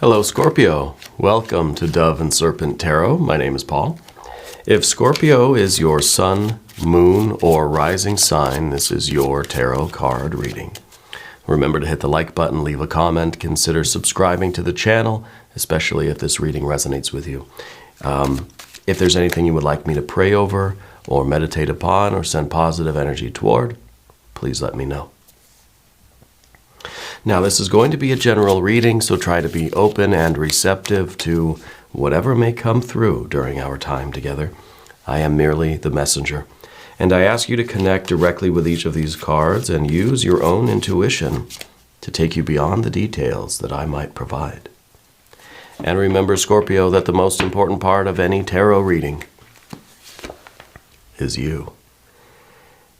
Hello, Scorpio. Welcome to Dove and Serpent Tarot. My name is Paul. If Scorpio is your sun, moon, or rising sign, this is your tarot card reading. Remember to hit the like button, leave a comment, consider subscribing to the channel, especially if this reading resonates with you. If there's anything you would like me to pray over or meditate upon or send positive energy toward, please let me know. Now, this is going to be a general reading, so try to be open and receptive to whatever may come through during our time together. I am merely the messenger, and I ask you to connect directly with each of these cards and use your own intuition to take you beyond the details that I might provide. And remember, Scorpio, that the most important part of any tarot reading is you.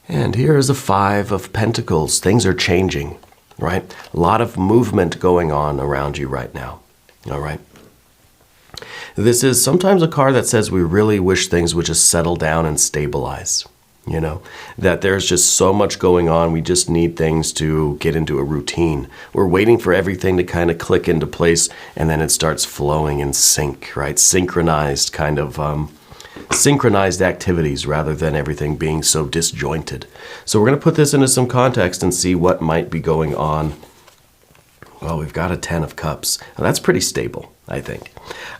And here is a Five of Pentacles. Things are changing. Right? A lot of movement going on around you right now. All right? This is sometimes a card that says we really wish things would just settle down and stabilize. You know, that there's just so much going on. We just need things to get into a routine. We're waiting for everything to kind of click into place, and then it starts flowing in sync, right? Synchronized kind of synchronized activities rather than everything being so disjointed. So we're going to put this into some context and see what might be going on. Well, we've got a 10 of Cups. Now, that's pretty stable, I think.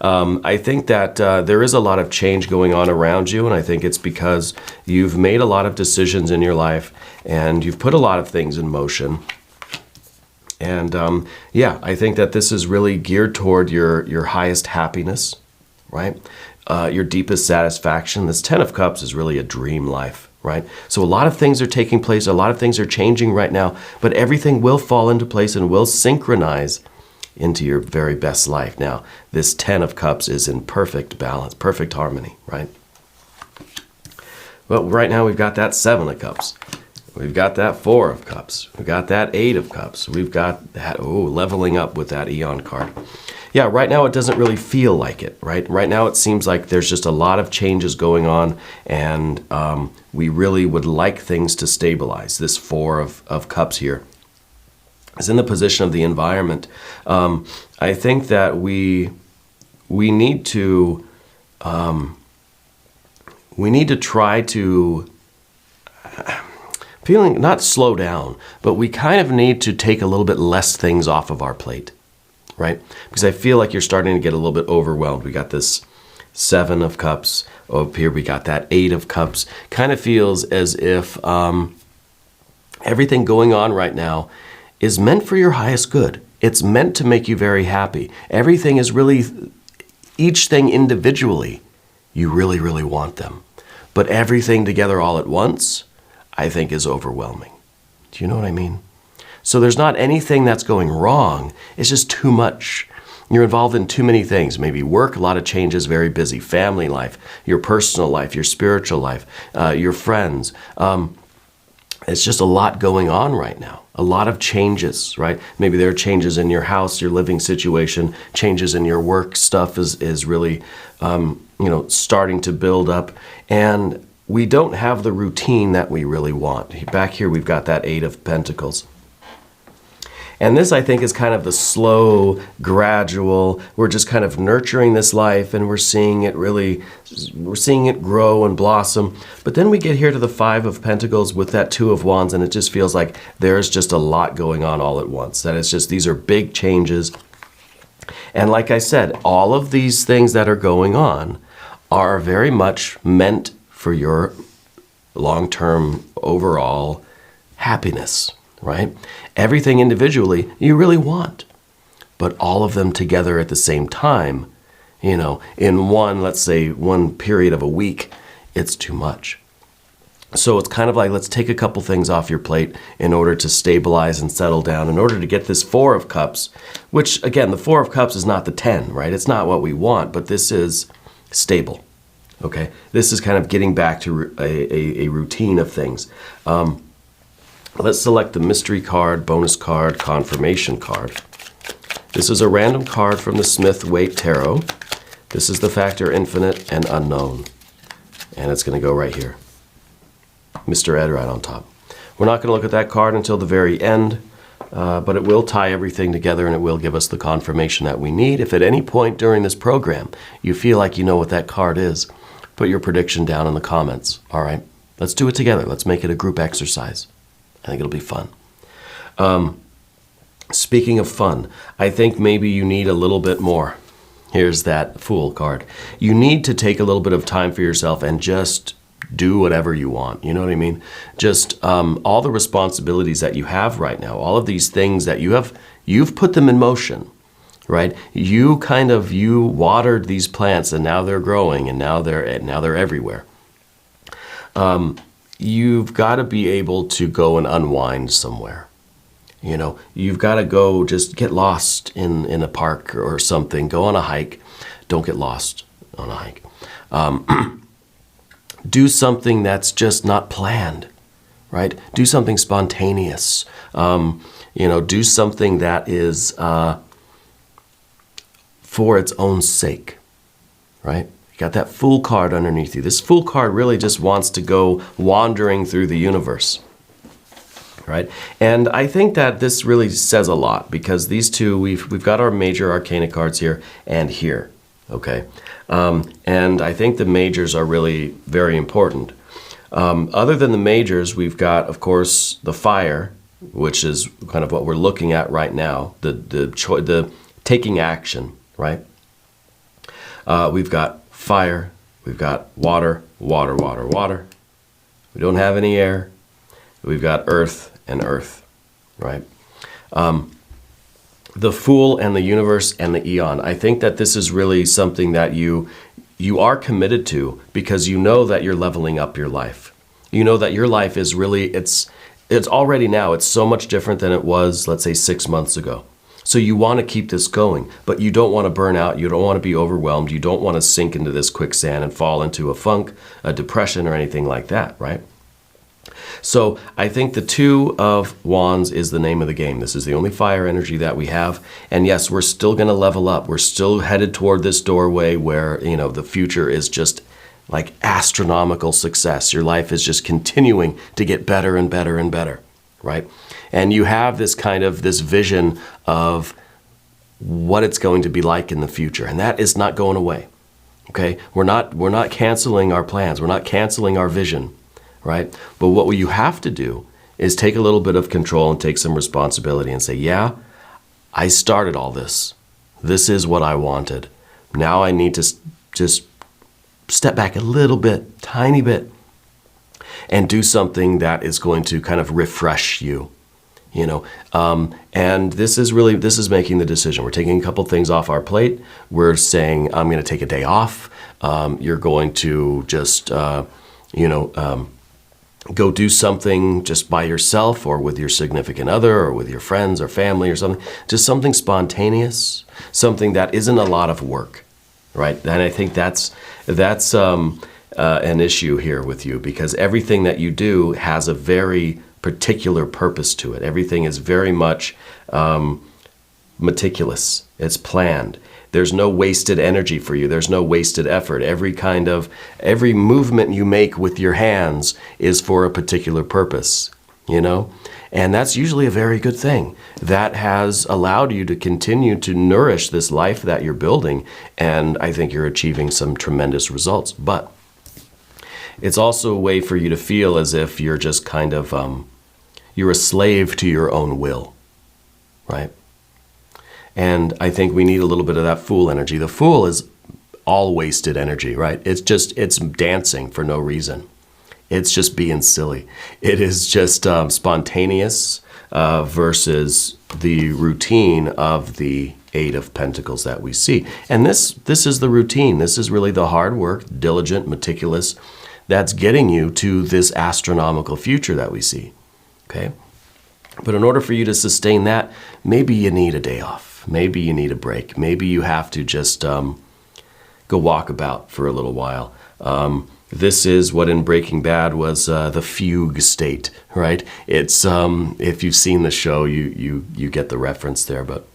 I think that there is a lot of change going on around you, and I think it's because you've made a lot of decisions in your life and you've put a lot of things in motion. And yeah, I think that this is really geared toward your highest happiness, right? Your deepest satisfaction. This 10 of Cups is really a dream life, right? So a lot of things are taking place, a lot of things are changing right now, but everything will fall into place and will synchronize into your very best life. Now, this 10 of Cups is in perfect balance, perfect harmony, right? Well, right now we've got that 7 of Cups. We've got that 4 of Cups. We've got that 8 of Cups. We've got that, leveling up with that Eon card. Yeah, right now it doesn't really feel like it, right? Right now it seems like there's just a lot of changes going on, and we really would like things to stabilize. This 4 of Cups here is in the position of the environment. I think that we need to try to feeling not slow down, but we kind of need to take a little bit less things off of our plate. Right? Because I feel like you're starting to get a little bit overwhelmed. We got this 7 of Cups. Up here we got that 8 of Cups. Kind of feels as if everything going on right now is meant for your highest good. It's meant to make you very happy. Everything is really, each thing individually, you really, really want them. But everything together all at once, I think is overwhelming. Do you know what I mean? So there's not anything that's going wrong. It's just too much. You're involved in too many things. Maybe work, a lot of changes, very busy. Family life, your personal life, your spiritual life, your friends. It's just a lot going on right now. A lot of changes, right? Maybe there are changes in your house, your living situation, changes in your work stuff is really, starting to build up. And we don't have the routine that we really want. Back here, we've got that 8 of Pentacles. And this, I think, is kind of the slow, gradual, we're just kind of nurturing this life and we're seeing it grow and blossom. But then we get here to the 5 of Pentacles with that 2 of Wands, and it just feels like there's just a lot going on all at once. That it's just, these are big changes. And like I said, all of these things that are going on are very much meant for your long-term overall happiness. Right? Everything individually you really want, but all of them together at the same time, in one, let's say one period of a week, it's too much. So it's kind of like, let's take a couple things off your plate in order to stabilize and settle down, in order to get this 4 of Cups, which again, the 4 of Cups is not the 10, right? It's not what we want, but this is stable. Okay? This is kind of getting back to a routine of things. Let's select the mystery card, bonus card, confirmation card. This is a random card from the Smith-Waite Tarot. This is the factor infinite and unknown. And it's going to go right here. Mr. Ed right on top. We're not going to look at that card until the very end. but it will tie everything together and it will give us the confirmation that we need. If at any point during this program you feel like you know what that card is, put your prediction down in the comments. All right, let's do it together. Let's make it a group exercise. I think it'll be fun. Speaking of fun, I think maybe you need a little bit more. Here's that Fool card. You need to take a little bit of time for yourself and just do whatever you want. You know what I mean? Just all the responsibilities that you have right now, all of these things that you've put them in motion, right? You watered these plants and now they're growing and now they're everywhere. You've got to be able to go and unwind somewhere. You know, you've got to go just get lost in a park or something. Go on a hike. Don't get lost on a hike. Do something that's just not planned, right? Do something spontaneous. Do something that is for its own sake, right? You got that Fool card underneath you. This Fool card really just wants to go wandering through the universe. Right? And I think that this really says a lot because these two, we've got our major arcana cards here and here, okay? And I think the majors are really very important. Other than the majors, we've got, of course, the fire, which is kind of what we're looking at right now, the taking action, right? We've got fire, we've got water, water, water, water. We don't have any air. We've got earth and earth, right? The Fool and the universe and the eon. I think that this is really something that you are committed to because you know that you're leveling up your life. You know that your life is really, it's already now, it's so much different than it was, let's say 6 months ago. So you want to keep this going, but you don't want to burn out. You don't want to be overwhelmed. You don't want to sink into this quicksand and fall into a funk, a depression, or anything like that, right? So I think the Two of Wands is the name of the game. This is the only fire energy that we have. And yes, we're still going to level up. We're still headed toward this doorway where, the future is just like astronomical success. Your life is just continuing to get better and better and better, right? And you have this this vision of what it's going to be like in the future. And that is not going away, okay? We're not canceling our plans. We're not canceling our vision. Right? But what you have to do is take a little bit of control and take some responsibility and say, yeah, I started all this. This is what I wanted. Now I need to just step back a little bit, tiny bit, and do something that is going to kind of refresh you. And this is making the decision. We're taking a couple things off our plate. We're saying, I'm going to take a day off. You're going to just, go do something just by yourself or with your significant other or with your friends or family or something. Just something spontaneous, something that isn't a lot of work, right? And I think that's an issue here with you because everything that you do has a very particular purpose to it. Everything is very much meticulous. It's planned. There's no wasted energy for you. There's no wasted effort. Every movement you make with your hands is for a particular purpose, And that's usually a very good thing. That has allowed you to continue to nourish this life that you're building, and I think you're achieving some tremendous results. But it's also a way for you to feel as if you're just you're a slave to your own will, right? And I think we need a little bit of that Fool energy. The Fool is all wasted energy, right? It's dancing for no reason. It's just being silly. It is just spontaneous versus the routine of the Eight of Pentacles that we see. And this is the routine. This is really the hard work, diligent, meticulous, that's getting you to this astronomical future that we see, okay? But in order for you to sustain that, maybe you need a day off. Maybe you need a break. Maybe you have to just go walk about for a little while. This is what in Breaking Bad was the fugue state, right? It's if you've seen the show, you get the reference there. But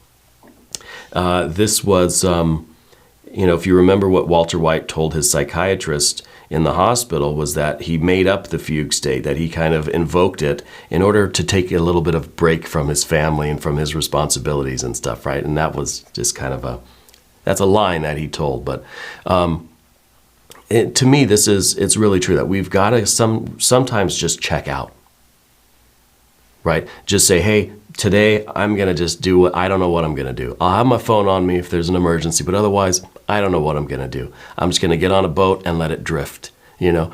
this was, if you remember what Walter White told his psychiatrist in the hospital was that he made up the fugue state, that he kind of invoked it in order to take a little bit of break from his family and from his responsibilities and stuff, right? And that was just kind of that's a line that he told. But to me, it's really true that we've got to sometimes just check out, right? Just say, hey, today I'm going to just do what, I don't know what I'm going to do. I'll have my phone on me if there's an emergency, but otherwise, I don't know what I'm going to do. I'm just going to get on a boat and let it drift, you know?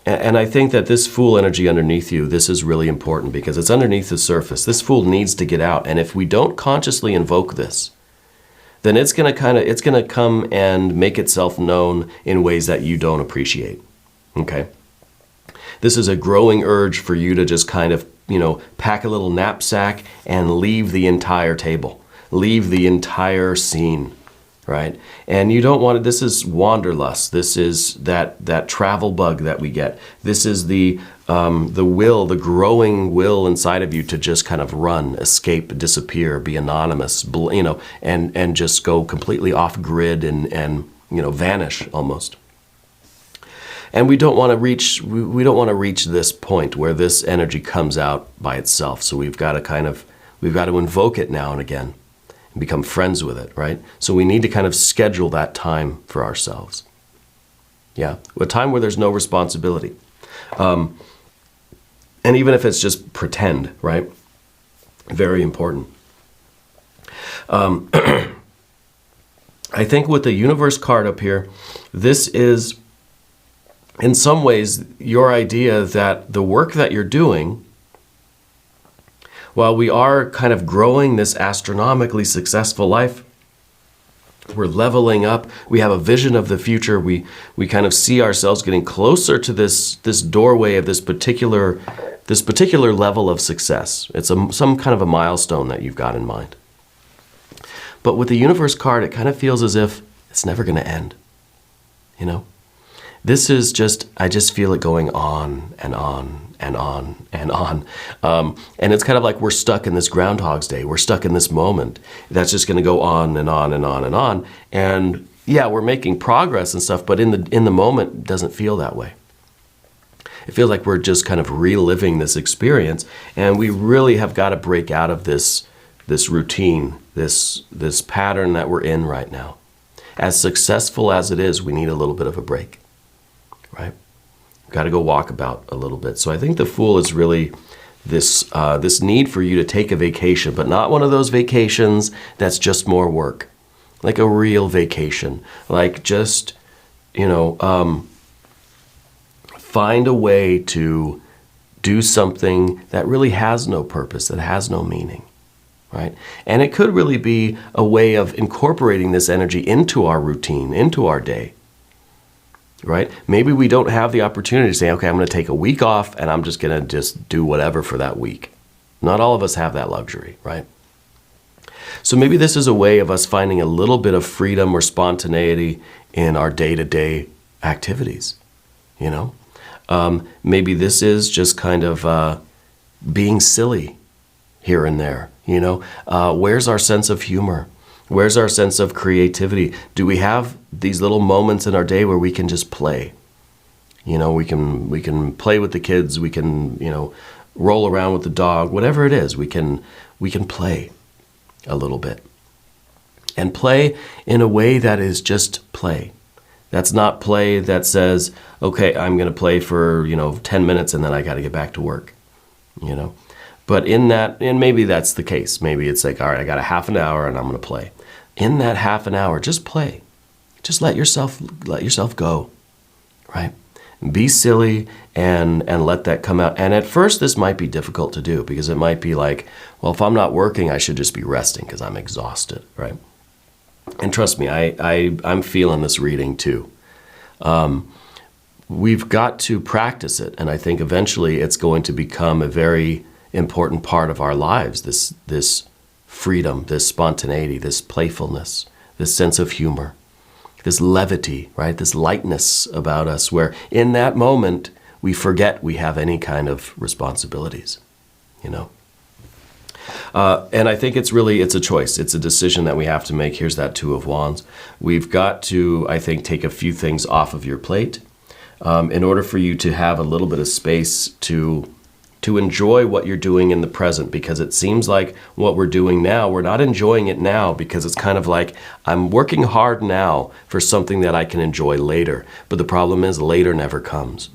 And I think that this Fool energy underneath you, this is really important because it's underneath the surface. This Fool needs to get out. And if we don't consciously invoke this, then it's going to come and make itself known in ways that you don't appreciate, okay? This is a growing urge for you to just kind of, pack a little knapsack and leave the entire table, leave the entire scene, right? And you don't want to, this is wanderlust. This is that travel bug that we get. This is the will, the growing will inside of you to just kind of run, escape, disappear, be anonymous, and just go completely off grid and vanish almost. And we don't want to reach this point where this energy comes out by itself. So we've got to invoke it now and again and become friends with it, right? So we need to kind of schedule that time for ourselves. Yeah, a time where there's no responsibility. And even if it's just pretend, right? Very important. I think with the universe card up here, this is in some ways your idea that the work that you're doing, while we are kind of growing this astronomically successful life, we're leveling up, we have a vision of the future, we kind of see ourselves getting closer to this doorway of this particular level of success. It's some kind of a milestone that you've got in mind. But with the universe card, it kind of feels as if it's never going to end, This is just, I just feel it going on and on and on and on. And it's kind of like we're stuck in this Groundhog's Day. We're stuck in this moment. That's just going to go on and on and on and on. And yeah, we're making progress and stuff, but in the moment, it doesn't feel that way. It feels like we're just kind of reliving this experience, and we really have got to break out of this routine, this pattern that we're in right now. As successful as it is, we need a little bit of a break. Right? Got to go walk about a little bit. So I think the Fool is really this need for you to take a vacation, but not one of those vacations that's just more work. Like a real vacation. Like just, find a way to do something that really has no purpose, that has no meaning. Right? And it could really be a way of incorporating this energy into our routine, into our day. Right? Maybe we don't have the opportunity to say, okay, I'm going to take a week off and I'm just going to just do whatever for that week. Not all of us have that luxury, right? So maybe this is a way of us finding a little bit of freedom or spontaneity in our day-to-day activities, Maybe this is just kind of being silly here and there, Where's our sense of humor? Where's our sense of creativity? Do we have these little moments in our day where we can just play? We can play with the kids. We can, roll around with the dog. Whatever it is, we can play a little bit. And play in a way that is just play. That's not play that says, okay, I'm going to play for, 10 minutes and then I got to get back to work, But in that, and maybe that's the case. Maybe it's like, all right, I got a half an hour and I'm going to play. In that half an hour, just play. Just let yourself go, right? Be silly and let that come out. And at first, this might be difficult to do because it might be like, well, if I'm not working, I should just be resting because I'm exhausted, right? And trust me, I'm feeling this reading too. We've got to practice it, and I think eventually it's going to become a very important part of our lives, this freedom, this spontaneity, this playfulness, this sense of humor, this levity, right? This lightness about us where in that moment we forget we have any kind of responsibilities, And I think it's a choice. It's a decision that we have to make. Here's that Two of Wands. We've got to, I think, take a few things off of your plate in order for you to have a little bit of space to enjoy what you're doing in the present, because it seems like what we're doing now, we're not enjoying it now, because it's kind of like I'm working hard now for something that I can enjoy later. But the problem is later never comes,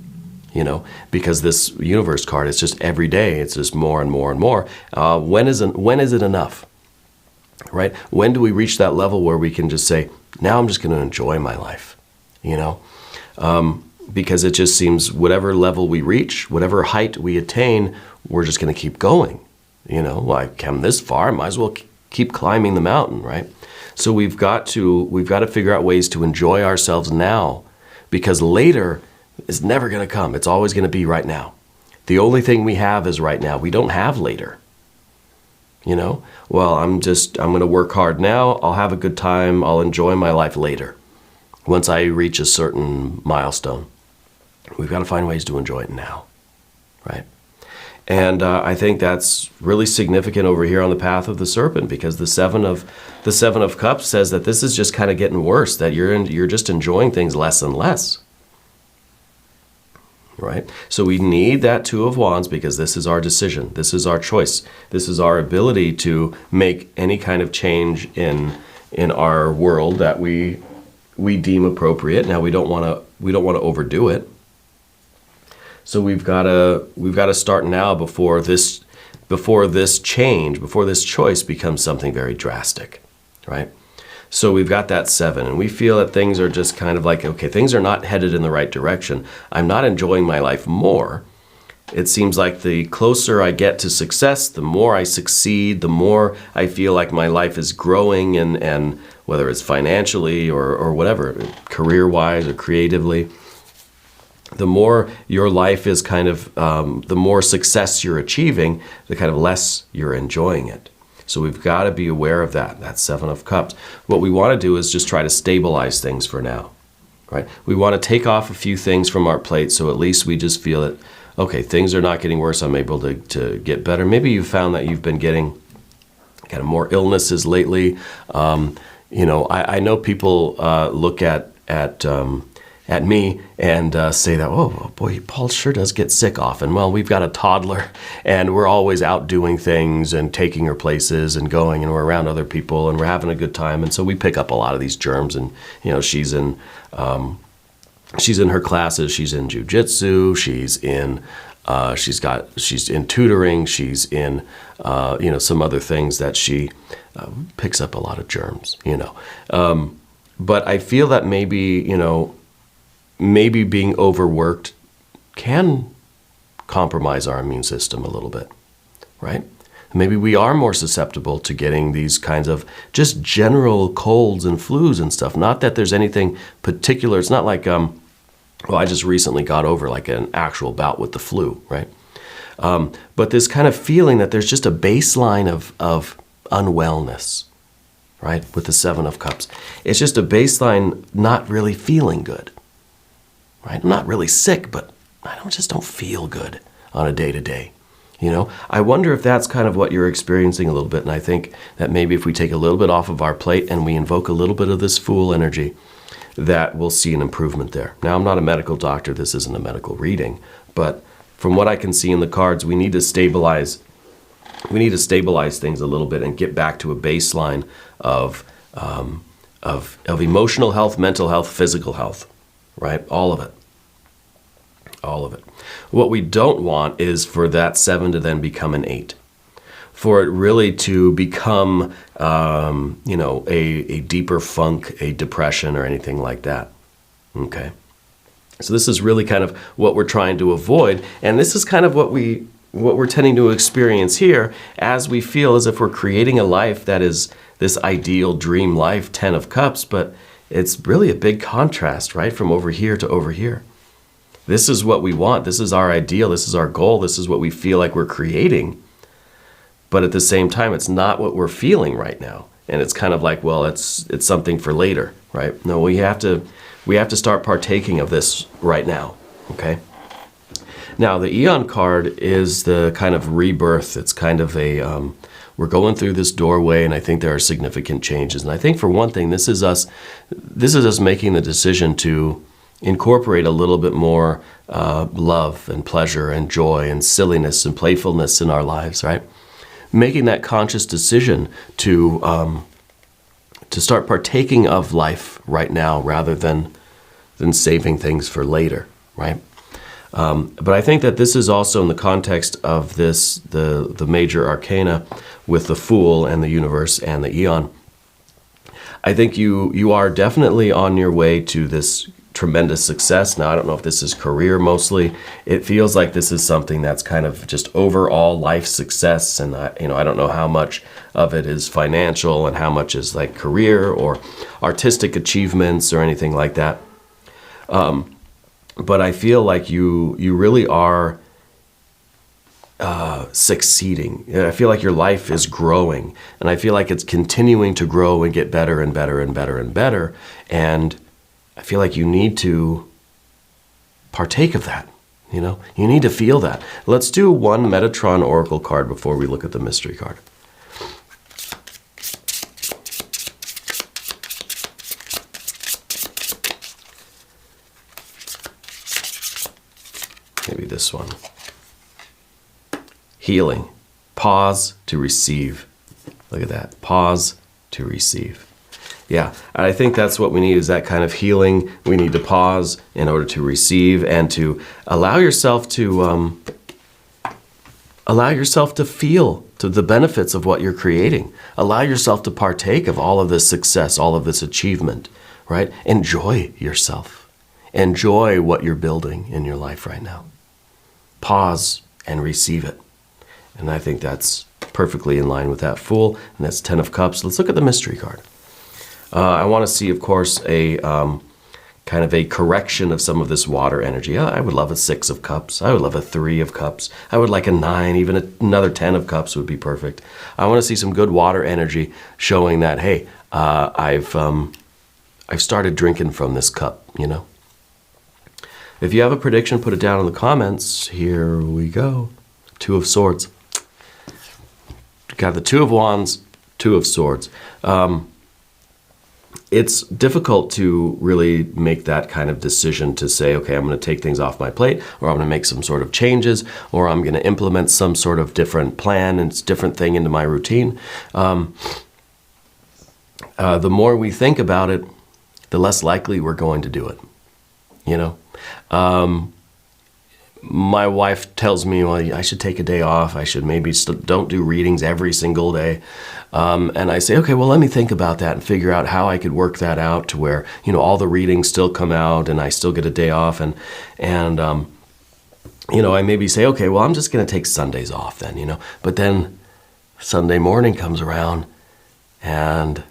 because this universe card is just every day. It's just more and more and more. When is it enough, right? When do we reach that level where we can just say, now I'm just going to enjoy my life, because it just seems whatever level we reach, whatever height we attain, we're just going to keep going. Well, I come this far, I might as well keep climbing the mountain, right? So we've got to figure out ways to enjoy ourselves now, because later is never going to come. It's always going to be right now. The only thing we have is right now. We don't have later. Well, I'm going to work hard now. I'll have a good time. I'll enjoy my life later, once I reach a certain milestone. We've got to find ways to enjoy it now, right? And I think that's really significant over here on the path of the Serpent, because the Seven of Cups says that this is just kind of getting worse, that you're just enjoying things less and less, right? So we need that Two of Wands, because this is our decision, this is our choice, this is our ability to make any kind of change in our world that we deem appropriate. Now we don't want to overdo it. So we've got to start now before this change, before this choice becomes something very drastic, right? So we've got that 7, and we feel that things are just kind of like, okay, things are not headed in the right direction. I'm not enjoying my life more. It seems like the closer I get to success, the more I succeed, the more I feel like my life is growing, and whether it's financially or whatever, career-wise or creatively. The more your life is kind of, the more success you're achieving, the kind of less you're enjoying it. So we've got to be aware of that 7 of Cups. What we want to do is just try to stabilize things for now, right? We want to take off a few things from our plate, so at least we just feel that, okay, things are not getting worse, I'm able to get better. Maybe you've found that you've been getting kind of more illnesses lately. I know people look at me and say that, oh boy, Paul sure does get sick often. Well, we've got a toddler, and we're always out doing things and taking her places and going, and we're around other people, and we're having a good time, and so we pick up a lot of these germs. And she's in her classes, she's in jujitsu, she's in tutoring, she's in some other things that she picks up a lot of germs. But I feel that maybe being overworked can compromise our immune system a little bit, right? Maybe we are more susceptible to getting these kinds of just general colds and flus and stuff. Not that there's anything particular. It's not like, I just recently got over like an actual bout with the flu, right? But this kind of feeling that there's just a baseline of unwellness, right? With the 7 of Cups. It's just a baseline not really feeling good. Right? I'm not really sick, but I just don't feel good on a day-to-day. I wonder if that's kind of what you're experiencing a little bit, and I think that maybe if we take a little bit off of our plate and we invoke a little bit of this Fool energy, that we'll see an improvement there. Now, I'm not a medical doctor. This isn't a medical reading, but from what I can see in the cards, we need to stabilize things a little bit and get back to a baseline of emotional health, mental health, physical health, right? All of it. What we don't want is for that 7 to then become an 8. For it really to become, a deeper funk, a depression, or anything like that. Okay. So this is really kind of what we're trying to avoid, and this is kind of what we're tending to experience here, as we feel as if we're creating a life that is this ideal dream life, 10 of Cups, but it's really a big contrast, right, from over here to over here. This is what we want. This is our ideal. This is our goal. This is what we feel like we're creating. But at the same time, it's not what we're feeling right now. And it's kind of like, well, it's something for later, right? No, we have to start partaking of this right now, okay? Now, the Eon card is the kind of rebirth. It's kind of a We're going through this doorway, and I think there are significant changes. And I think for one thing, this is us making the decision to incorporate a little bit more love and pleasure and joy and silliness and playfulness in our lives, right? Making that conscious decision to start partaking of life right now rather than saving things for later, right? But I think that this is also in the context of the major arcana with the Fool and the universe and the Eon. I think you are definitely on your way to this tremendous success. Now, I don't know if this is career mostly. It feels like this is something that's kind of just overall life success, and I don't know how much of it is financial and how much is like career or artistic achievements or anything like that. But I feel like you really are succeeding. I feel like your life is growing, and I feel like it's continuing to grow and get better and better and better and better. And I feel like you need to partake of that. You need to feel that. Let's do one Metatron Oracle card before we look at the mystery card. Maybe this one. Healing. Pause to receive. Look at that. Pause to receive. Yeah, I think that's what we need, is that kind of healing. We need to pause in order to receive and to allow yourself to feel to the benefits of what you're creating. Allow yourself to partake of all of this success, all of this achievement, right? Enjoy yourself. Enjoy what you're building in your life right now. Pause and receive it. And I think that's perfectly in line with that Fool, and that's 10 of Cups. Let's look at the mystery card. I want to see, of course, a kind of a correction of some of this water energy. I would love a 6 of Cups. I would love a 3 of Cups. I would like a 9, even another 10 of Cups would be perfect. I want to see some good water energy showing that, hey, I've started drinking from this cup, If you have a prediction, put it down in the comments. Here we go. 2 of Swords. Got the 2 of Wands, 2 of Swords. It's difficult to really make that kind of decision to say, okay, I'm going to take things off my plate, or I'm going to make some sort of changes, or I'm going to implement some sort of different plan and different thing into my routine. The more we think about it, the less likely we're going to do it. My wife tells me, well, I should take a day off. I should maybe don't do readings every single day. And I say, okay, well, let me think about that and figure out how I could work that out to where, all the readings still come out and I still get a day off. And I maybe say, okay, well, I'm just going to take Sundays off then, But then Sunday morning comes around and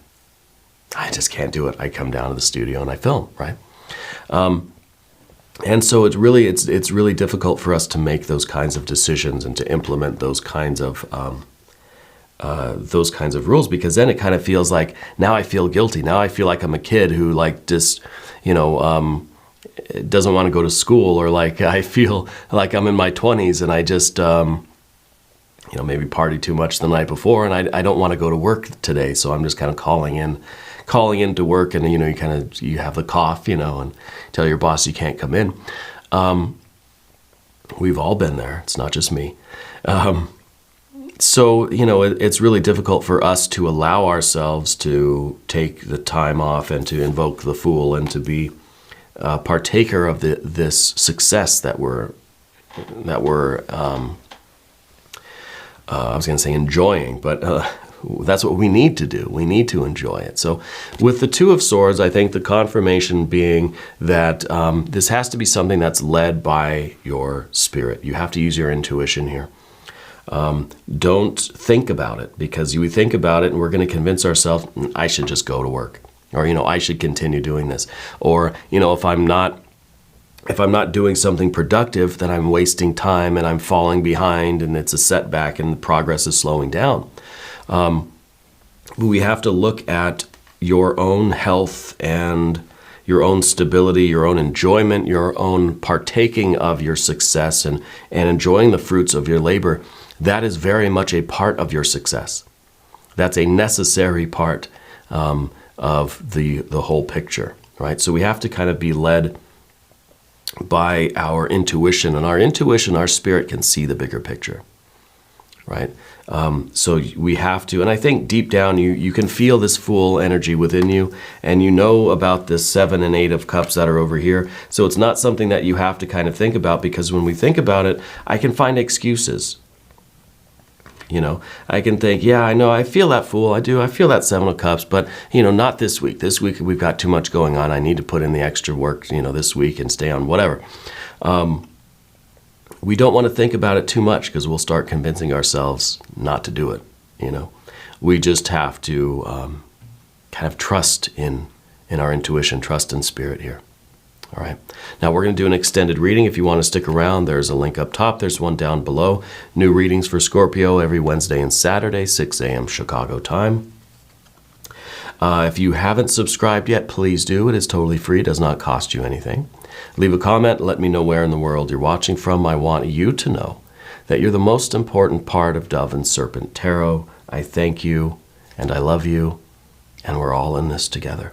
I just can't do it. I come down to the studio and I film, right? And so it's really difficult for us to make those kinds of decisions and to implement those kinds of rules, because then it kind of feels like, now I feel guilty. Now I feel like I'm a kid who doesn't want to go to school, or like I feel like I'm in my 20s and I just maybe partied too much the night before and I don't want to go to work today, so I'm just kind of calling in to work, and you have the cough, and tell your boss you can't come in. We've all been there. It's not just me. So it's really difficult for us to allow ourselves to take the time off and to invoke the Fool and to be a partaker of this success that we're I was going to say enjoying, but that's what we need to do. We need to enjoy it. So with the 2 of Swords, I think the confirmation being that this has to be something that's led by your spirit. You have to use your intuition here. Don't think about it, because we think about it and we're going to convince ourselves, I should just go to work, or, I should continue doing this. Or, if I'm not doing something productive, then I'm wasting time and I'm falling behind and it's a setback and the progress is slowing down. We have to look at your own health and your own stability, your own enjoyment, your own partaking of your success and enjoying the fruits of your labor. That is very much a part of your success. That's a necessary part of the whole picture, right? So we have to kind of be led by our intuition, and our intuition, our spirit can see the bigger picture, right? So we have to, and I think deep down you can feel this Fool energy within you, and you know about this 7 and 8 of Cups that are over here. So it's not something that you have to kind of think about, because when we think about it, I can find excuses. You know, I can think, yeah, I know, I feel that Fool, I do, I feel that 7 of Cups, but, you know, not this week. This week we've got too much going on. I need to put in the extra work, you know, this week and stay on whatever. We don't want to think about it too much, because we'll start convincing ourselves not to do it, you know. We just have to kind of trust in our intuition, trust in spirit here. All right. Now we're going to do an extended reading. If you want to stick around, there's a link up top. There's one down below. New readings for Scorpio every Wednesday and Saturday, 6 a.m. Chicago time. If you haven't subscribed yet, please do. It is totally free. It does not cost you anything. Leave a comment. Let me know where in the world you're watching from. I want you to know that you're the most important part of Dove and Serpent Tarot. I thank you, and I love you, and we're all in this together.